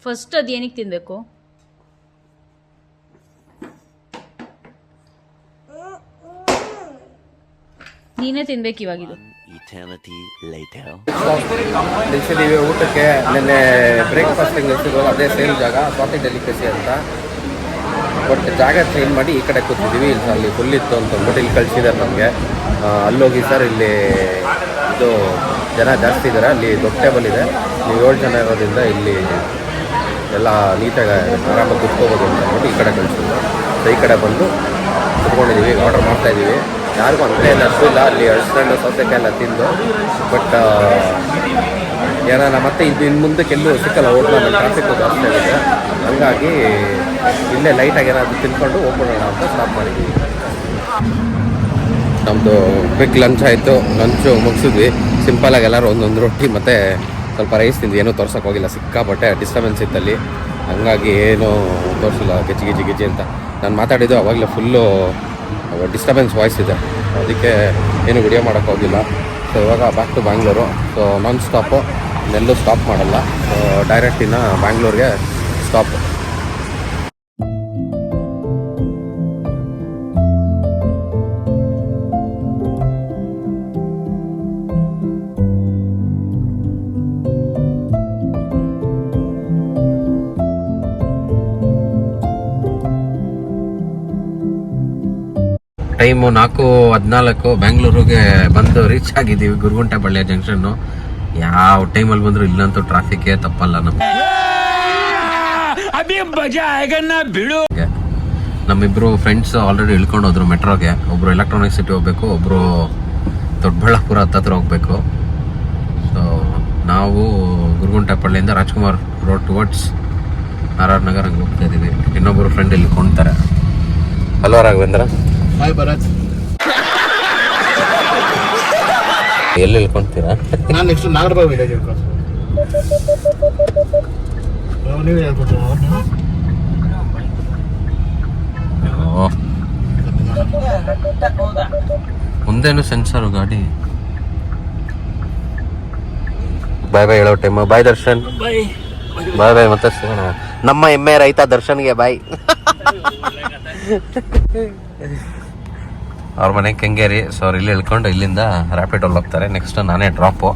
ಫಸ್ಟ್ ಅದು ಏನಕ್ಕೆ ತಿನ್ನಬೇಕು? ನೀನೇ ತಿನ್ಬೇಕು ಇವಾಗಿದು. Eternity later. ನಿಲ್ಸಿದ್ದೀವಿ ಊಟಕ್ಕೆ. ನಿನ್ನೆ ಬ್ರೇಕ್ಫಾಸ್ಟಿಗೆ ನಿಲ್ಸಿದ್ವಲ್ಲ ಅದೇ ಸೇಮ್ ಜಾಗ, ಸ್ವಾತಿ ಡೆಲಿಕಸಿ ಅಂತ. ಬಟ್ ಜಾಗ ಚೇಂಜ್ ಮಾಡಿ ಈ ಕಡೆ ಕೂತಿದ್ದೀವಿ. ಇಲ್ಲಿ ಅಲ್ಲಿ ಫುಲ್ ಇತ್ತು ಅಂತ ಅಂದ್ಬಿಟ್ಟು ಇಲ್ಲಿ ಕಳಿಸಿದ್ದಾರೆ ನಮಗೆ. ಅಲ್ಲೋಗಿ ಸರ್ ಇಲ್ಲಿ ಇದು ಜನ ಜಾಸ್ತಿ ಇದ್ದಾರೆ, ಅಲ್ಲಿ ದೊಡ್ಡ ಟೇಬಲ್ ಇದೆ, ನೀವು 7 ಜನ ಇರೋದ್ರಿಂದ ಇಲ್ಲಿ ಎಲ್ಲ ನೀಟಾಗಿ ಆರಾಮಾಗಿ ಕೂತ್ಕೋಬೋದು ಅಂತ ಅಂದ್ಬಿಟ್ಟು ಈ ಕಡೆ ಕಳಿಸಿದ್ರು. ಸೊ ಈ ಕಡೆ ಬಂದು ಕುತ್ಕೊಂಡಿದ್ದೀವಿ, ಆರ್ಡರ್ ಮಾಡ್ತಾಯಿದ್ದೀವಿ. ಯಾರಿಗೂ ಅಂದರೆ ಏನು ಅಷ್ಟು ಇಲ್ಲ, ಅಲ್ಲಿ ಅಳ್ಸ್ಕೊಂಡು ಸೌತೆಕಾಯಿ ಎಲ್ಲ ತಿಂದು. ಬಟ್ ಏನಾರ ಮತ್ತೆ ಇದು ಇನ್ನು ಮುಂದಕ್ಕೆ ಎಲ್ಲೂ ಸಿಕ್ಕಲ್ಲ ಹೋಟ್ಲಲ್ಲಿ, ಟ್ರಾಫಿಕ್ಕು ಜಾಸ್ತಿ ಆಗುತ್ತೆ. ಹಂಗಾಗಿ ಇಲ್ಲೇ ಲೈಟಾಗಿ ಏನಾದರೂ ತಿನ್ಕೊಂಡು ಹೋಗ್ಬಿಡೋಣ ಅಂತ ಸ್ಟಾಪ್ ಮಾಡಿದ್ದೀವಿ. ನಮ್ಮದು ಕ್ವಿಕ್ ಲಂಚ್ ಆಯಿತು. ಲಂಚು ಮುಗಿಸಿದ್ವಿ. ಸಿಂಪಲಾಗಿ ಎಲ್ಲರೂ ಒಂದೊಂದು ರೊಟ್ಟಿ ಮತ್ತು ಸ್ವಲ್ಪ ರೈಸ್ ತಿಂದು. ಏನೂ ತೋರ್ಸೋಕೆ ಹೋಗಿಲ್ಲ, ಸಿಕ್ಕಾಪಟ್ಟೆ ಡಿಸ್ಟರ್ಬೆನ್ಸ್ ಇತ್ತಲ್ಲಿ. ಹಂಗಾಗಿ ಏನೂ ತೋರಿಸಿಲ್ಲ, ಗಿಜಿ ಅಂತ. ನಾನು ಮಾತಾಡಿದ್ದು ಅವಾಗಲೇ ಫುಲ್ಲು ಡಿಸ್ಟರ್ಬೆನ್ಸ್ ವಾಯ್ಸ್ ಇದೆ, ಅದಕ್ಕೆ ಏನು ವಿಡಿಯೋ ಮಾಡೋಕ್ಕೆ ಹೋಗಿಲ್ಲ. ಸೊ ಇವಾಗ ಬ್ಯಾಕ್ ಟು ಬ್ಯಾಂಗ್ಳೂರು. ಸೊ ನಾನ್ ಸ್ಟಾಪು, ಇನ್ನೆಲ್ಲೂ ಸ್ಟಾಪ್ ಮಾಡಲ್ಲ. ಸೊ ಡೈರೆಕ್ಟ್ ಇನ್ನು ಬ್ಯಾಂಗ್ಳೂರಿಗೆ ಸ್ಟಾಪ್. ಟೈಮು 4:14. ಬ್ಯಾಂಗ್ಳೂರಿಗೆ ಬಂದು ರೀಚ್ ಆಗಿದ್ದೀವಿ, ಗುರುಗುಂಟೆಪಾಳ್ಯ ಜಂಕ್ಷನ್ನು. ಯಾವ ಟೈಮಲ್ಲಿ ಬಂದರೂ ಇಲ್ಲಂತೂ ಟ್ರಾಫಿಕ್ಕೇ ತಪ್ಪಲ್ಲ. ನಮ್ಮಿಬ್ಬರು ಫ್ರೆಂಡ್ಸ್ ಆಲ್ರೆಡಿ ಇಳ್ಕೊಂಡು ಹೋದ್ರು ಮೆಟ್ರೋಗೆ. ಒಬ್ಬರು ಎಲೆಕ್ಟ್ರಾನಿಕ್ ಸಿಟಿ ಹೋಗ್ಬೇಕು, ಒಬ್ಬರು ದೊಡ್ಡಬಳ್ಳಾಪುರ ಹತ್ತತ್ರ ಹೋಗ್ಬೇಕು. ಸೊ ನಾವು ಗುರುಗುಂಟೆಪಾಳ್ಯದಿಂದ Rajkumar road towards RR Nagar ಹಂಗೆ ಹೋಗ್ತಾ ಇದ್ದೀವಿ. ಇನ್ನೊಬ್ಬರು ಫ್ರೆಂಡ್ ಇಲ್ಲಿ ಕೊಂಡ್ತಾರೆ. ಹಲೋ ರಾಘವೇಂದ್ರ. ಹಾಯ್ ಭರತ್. ಎಲ್ಲಿ ಇಳ್ಕೊಂತೀರಾ? ನಾನು ನೆಕ್ಸ್ಟ್ ನಾಗರಬಾವಿ ವಿಲೇಜ್ ಇಳ್ಕೊಂಡು ನೀವೇ ಹೇಳ್ಕೊಡ್ತೀರ. ಮುಂದೇನು ಸೆನ್ಸರು ಗಾಡಿ. ಬಾಯ್ ಬಾಯ್ ಹೇಳೋ ಟೈಮ್. ಬಾಯ್ ದರ್ಶನ್. ಬಾಯ್ ಬಾಯ್. ಮತ್ತೆ ಸಿಗೋಣ. ನಮ್ಮ ಹೆಮ್ಮೆ ರೈತ ದರ್ಶನ್ಗೆ ಬಾಯ್. ಅವ್ರ ಮನೆ ಕೆಂಗೇರಿ. ಸೊ ಅವ್ರು ಇಲ್ಲಿ ಇಳ್ಕೊಂಡು ಇಲ್ಲಿಂದ ರ್ಯಾಪಿಡಲ್ಲಿ ಹೋಗ್ತಾರೆ. ನೆಕ್ಸ್ಟ್ ನಾನೇ ಡ್ರಾಪು.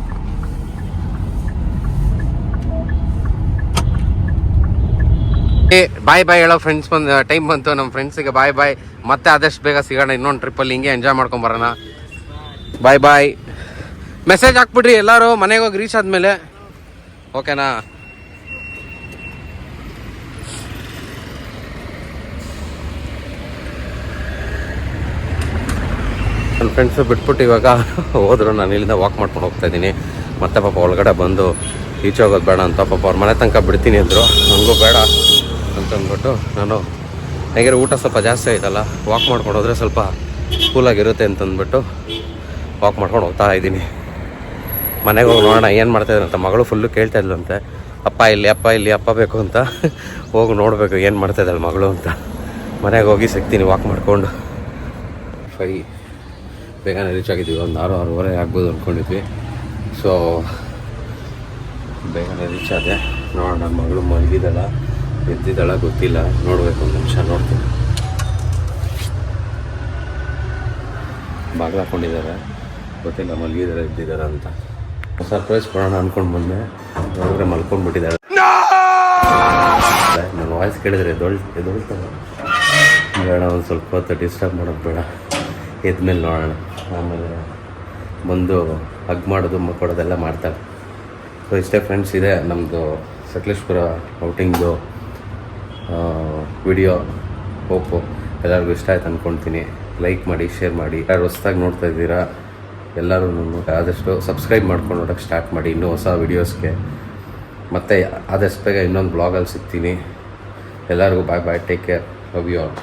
ಬಾಯ್ ಬಾಯ್ ಹೇಳೋ ಫ್ರೆಂಡ್ಸ್ ಟೈಮ್ ಬಂತು. ನಮ್ಮ ಫ್ರೆಂಡ್ಸಿಗೆ ಬಾಯ್ ಬಾಯ್. ಮತ್ತೆ ಆದಷ್ಟು ಬೇಗ ಸಿಗೋಣ ಇನ್ನೊಂದು ಟ್ರಿಪ್ಪಲ್ಲಿ. ಹಿಂಗೆ ಎಂಜಾಯ್ ಮಾಡ್ಕೊಂಬರೋಣ. ಬಾಯ್ ಬಾಯ್. ಮೆಸೇಜ್ ಹಾಕ್ಬಿಡ್ರಿ ಎಲ್ಲರೂ ಮನೆಗೆ ಹೋಗಿ ರೀಚ್ ಆದಮೇಲೆ, ಓಕೆನಾ? ನನ್ನ ಫ್ರೆಂಡ್ಸು ಬಿಟ್ಬಿಟ್ಟು ಇವಾಗ ಹೋದ್ರು. ನಾನು ಇಲ್ಲಿಂದ ವಾಕ್ ಮಾಡ್ಕೊಂಡು ಹೋಗ್ತಾ ಇದ್ದೀನಿ. ಮತ್ತೆ ಪಾಪ ಒಳಗಡೆ ಬಂದು ಈಚೆ ಹೋಗೋದು ಬೇಡ ಅಂತ ಪಾಪ ಅವ್ರ ಮನೆ ತನಕ ಬಿಡ್ತೀನಿ ಅಂದರು. ನನಗೂ ಬೇಡ ಅಂತಂದ್ಬಿಟ್ಟು ನಾನು ಹೇಗೆ ಊಟ ಸ್ವಲ್ಪ ಜಾಸ್ತಿ ಆಯ್ತಲ್ಲ, ವಾಕ್ ಮಾಡ್ಕೊಂಡು ಹೋದರೆ ಸ್ವಲ್ಪ ಕೂಲಾಗಿರುತ್ತೆ ಅಂತಂದ್ಬಿಟ್ಟು ವಾಕ್ ಮಾಡ್ಕೊಂಡು ಹೋಗ್ತಾ ಇದ್ದೀನಿ. ಮನೆಗೆ ಹೋಗಿ ನೋಡೋಣ ಏನು ಮಾಡ್ತಾಯಿದ್ರು ಅಂತ. ಮಗಳು ಫುಲ್ಲು ಕೇಳ್ತಾ ಇದ್ಲಂತೆ, ಅಪ್ಪ ಇಲ್ಲಿ ಅಪ್ಪ ಇಲ್ಲಿ ಅಪ್ಪ ಬೇಕು ಅಂತ. ಹೋಗಿ ನೋಡಬೇಕು ಏನು ಮಾಡ್ತಾಯಿದ್ದಾಳೆ ಮಗಳು ಅಂತ. ಮನೆಗೆ ಹೋಗಿ ಸಿಗ್ತೀನಿ ವಾಕ್ ಮಾಡಿಕೊಂಡು. 5 ಬೇಗನೆ ರೀಚ್ ಆಗಿದ್ದೀವಿ. ಒಂದು 6-6:30 ಆಗ್ಬೋದು ಅಂದ್ಕೊಂಡಿದ್ವಿ. ಸೊ ಬೇಗನೆ ರೀಚ್ ಆದೆ. ನೋಡೋಣ, ನನ್ನ ಮಗಳು ಮಲಗಿದಳ ಎದ್ದಿದ್ದಾಳ ಗೊತ್ತಿಲ್ಲ, ನೋಡಬೇಕು. ಒಂದು ನಿಮಿಷ ನೋಡ್ತೀನಿ. ಬಾಗಿಲು ಹಾಕ್ಕೊಂಡಿದ್ದಾರೆ, ಗೊತ್ತಿಲ್ಲ ಮಲಗಿದ್ದಾರೆ ಎದ್ದಿದ್ದಾರೆ ಅಂತ. ಸರ್ಪ್ರೈಸ್ ಕೊಡೋಣ ಅಂದ್ಕೊಂಡು ಬಂದೆ, ನೋಡಿದ್ರೆ ಮಲ್ಕೊಂಡ್ಬಿಟ್ಟಿದ್ದಾಳೆ. ನನ್ನ ವಾಯ್ಸ್ ಕೇಳಿದ್ರೆ ಎದೊಳ್ತಾನೆ. ಬೇಡ, ಒಂದು ಸ್ವಲ್ಪ ಹೊತ್ತು ಡಿಸ್ಟರ್ಬ್ ಮಾಡೋದು ಬೇಡ, ಎದ್ಮೇಲೆ ನೋಡೋಣ. ಆಮೇಲೆ ಬಂದು ಹಗ್ ಮಾಡೋದು ಮಕ್ಕೊಡೋದೆಲ್ಲ ಮಾಡ್ತಾರೆ. ಸೊ ಇಷ್ಟೇ ಫ್ರೆಂಡ್ಸ್, ಇದೆ ನಮ್ಮದು ಸಕಲೇಶ್ಪುರ ಔಟಿಂಗ್ದು ವಿಡಿಯೋ. ಹೋಪು ಎಲ್ಲರಿಗೂ ಇಷ್ಟ ಆಯ್ತು ಅಂದ್ಕೊಳ್ತೀನಿ. ಲೈಕ್ ಮಾಡಿ, ಶೇರ್ ಮಾಡಿ. ಯಾರು ಹೊಸ್ದಾಗಿ ನೋಡ್ತಾ ಇದ್ದೀರಾ ಎಲ್ಲರೂ ಆದಷ್ಟು ಸಬ್ಸ್ಕ್ರೈಬ್ ಮಾಡ್ಕೊಂಡು ನೋಡೋಕ್ಕೆ ಸ್ಟಾರ್ಟ್ ಮಾಡಿ, ಇನ್ನೂ ಹೊಸ ವೀಡಿಯೋಸ್ಗೆ. ಮತ್ತು ಆದಷ್ಟು ಬೇಗ ಇನ್ನೊಂದು ಬ್ಲಾಗಲ್ಲಿ ಸಿಗ್ತೀನಿ. ಎಲ್ಲರಿಗೂ bye, take care, love you all.